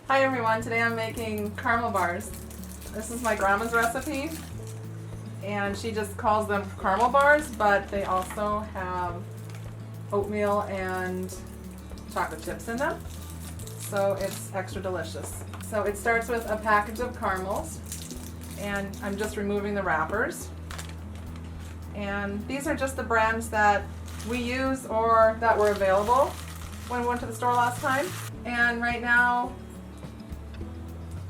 Hi everyone, today I'm making caramel bars. This is my grandma's recipe and she just calls them caramel bars, but they also have oatmeal and chocolate chips in them, so it's extra delicious. So it starts with a package of caramels and I'm just removing the wrappers. And these are just the brands that we use or that were available when we went to the store last time. And right now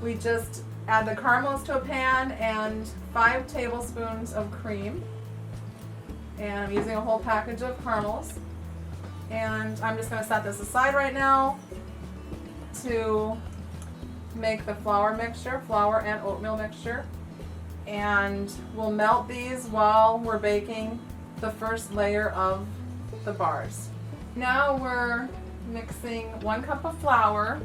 we just add the caramels to a pan and 5 tablespoons of cream. And I'm using a whole package of caramels. And I'm just going to set this aside right now to make the flour and oatmeal mixture. And we'll melt these while we're baking the first layer of the bars. Now we're mixing 1 cup of flour,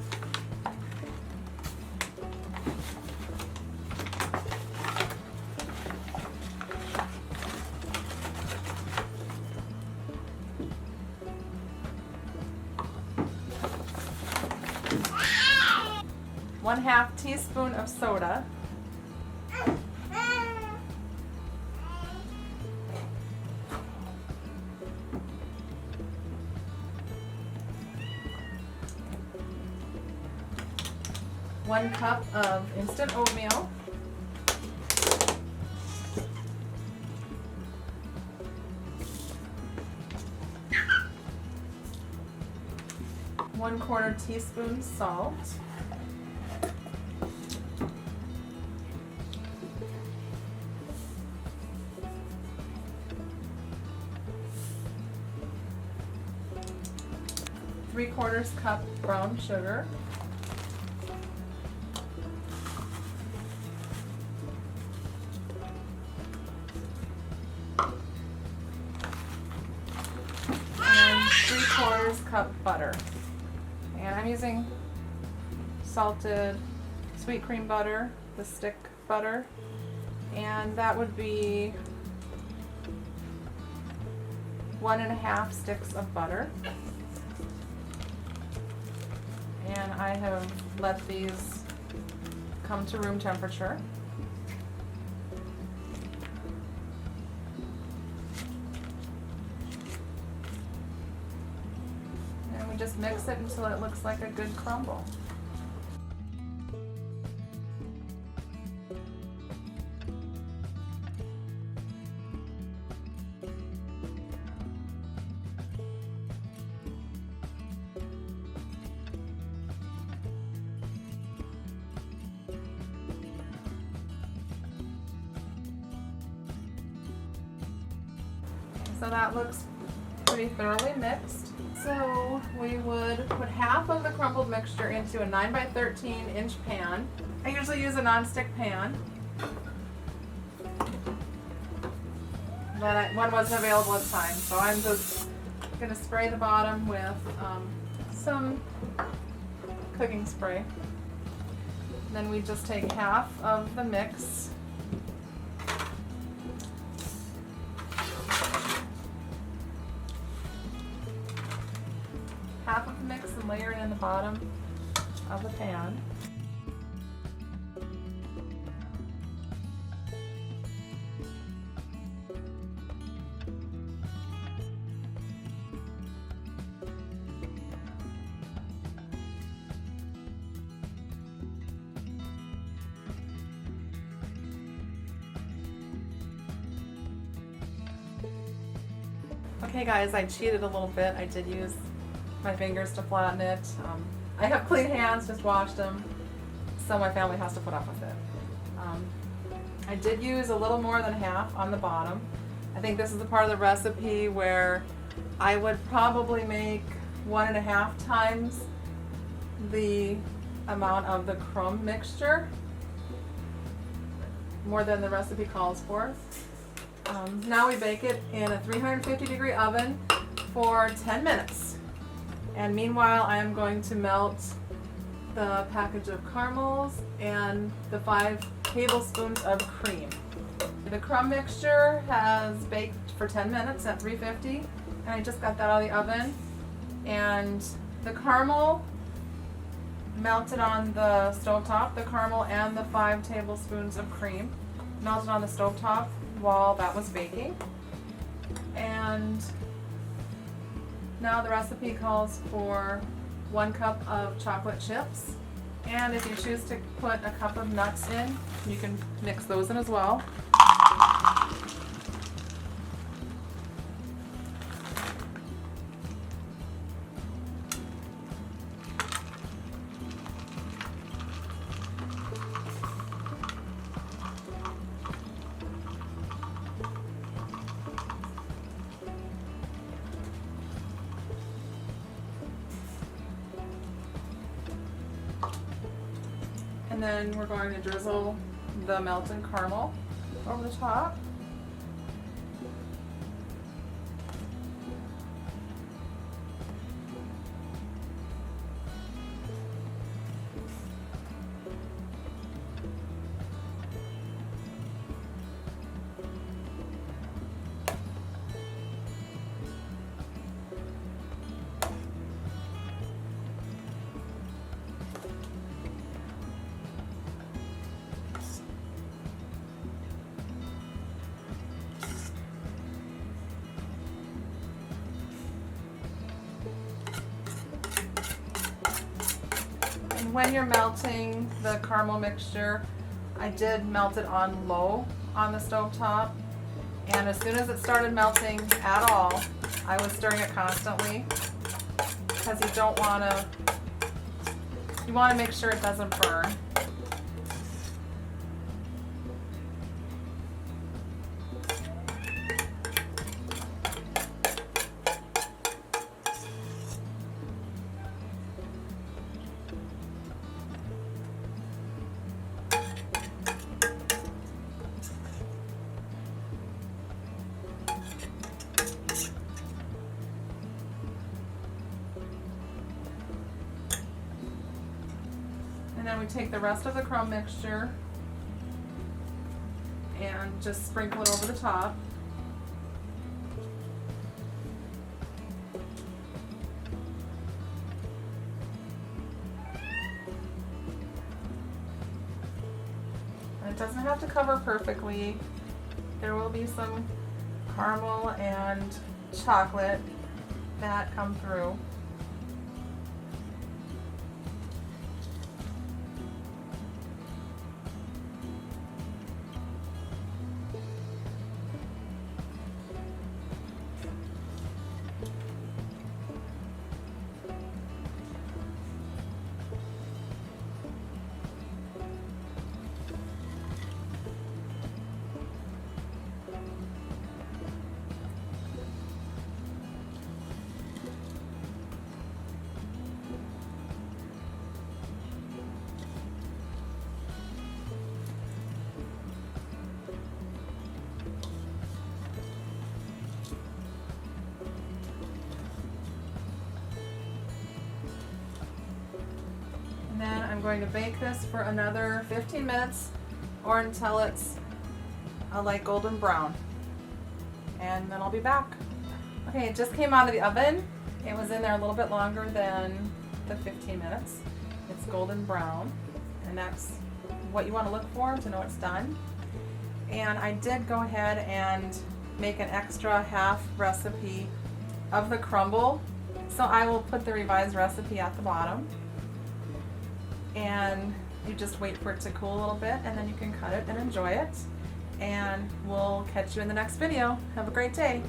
½ teaspoon of soda, one cup of instant oatmeal, ¼ teaspoon salt, ¾ cup brown sugar, and 3/4 cup butter. And I'm using salted sweet cream butter, the stick butter, and that would be 1½ sticks of butter. And I have let these come to room temperature. And we just mix it until it looks like a good crumble. So that looks pretty thoroughly mixed. So we would put half of the crumbled mixture into a 9 by 13 inch pan. I usually use a non-stick pan, but one wasn't available at the time. So I'm just going to spray the bottom with some cooking spray. And then we just take half of the mix, and layer it in the bottom of the pan. Okay guys, I cheated a little bit. I did use my fingers to flatten it. I have clean hands, just washed them, so my family has to put up with it. I did use a little more than half on the bottom. I think this is the part of the recipe where I would probably make 1½ times the amount of the crumb mixture, more than the recipe calls for. Now we bake it in a 350-degree oven for 10 minutes. And meanwhile, I am going to melt the package of caramels and the 5 tablespoons of cream. The crumb mixture has baked for 10 minutes at 350, and I just got that out of the oven. And the caramel melted on the stovetop the caramel and the 5 tablespoons of cream. Melted on the stovetop while that was baking. And now the recipe calls for 1 cup of chocolate chips. And if you choose to put a cup of nuts in, you can mix those in as well. And then we're going to drizzle the melted caramel over the top. When you're melting the caramel mixture, I did melt it on low on the stovetop, and as soon as it started melting at all, I was stirring it constantly because you want to make sure it doesn't burn. And then we take the rest of the crumb mixture and just sprinkle it over the top. And it doesn't have to cover perfectly. There will be some caramel and chocolate that come through. And then I'm going to bake this for another 15 minutes or until it's a light golden brown. And then I'll be back. Okay, it just came out of the oven. It was in there a little bit longer than the 15 minutes. It's golden brown, and that's what you want to look for to know it's done. And I did go ahead and make an extra half recipe of the crumble. So I will put the revised recipe at the bottom. And you just wait for it to cool a little bit, and then you can cut it and enjoy it. And we'll catch you in the next video. Have a great day.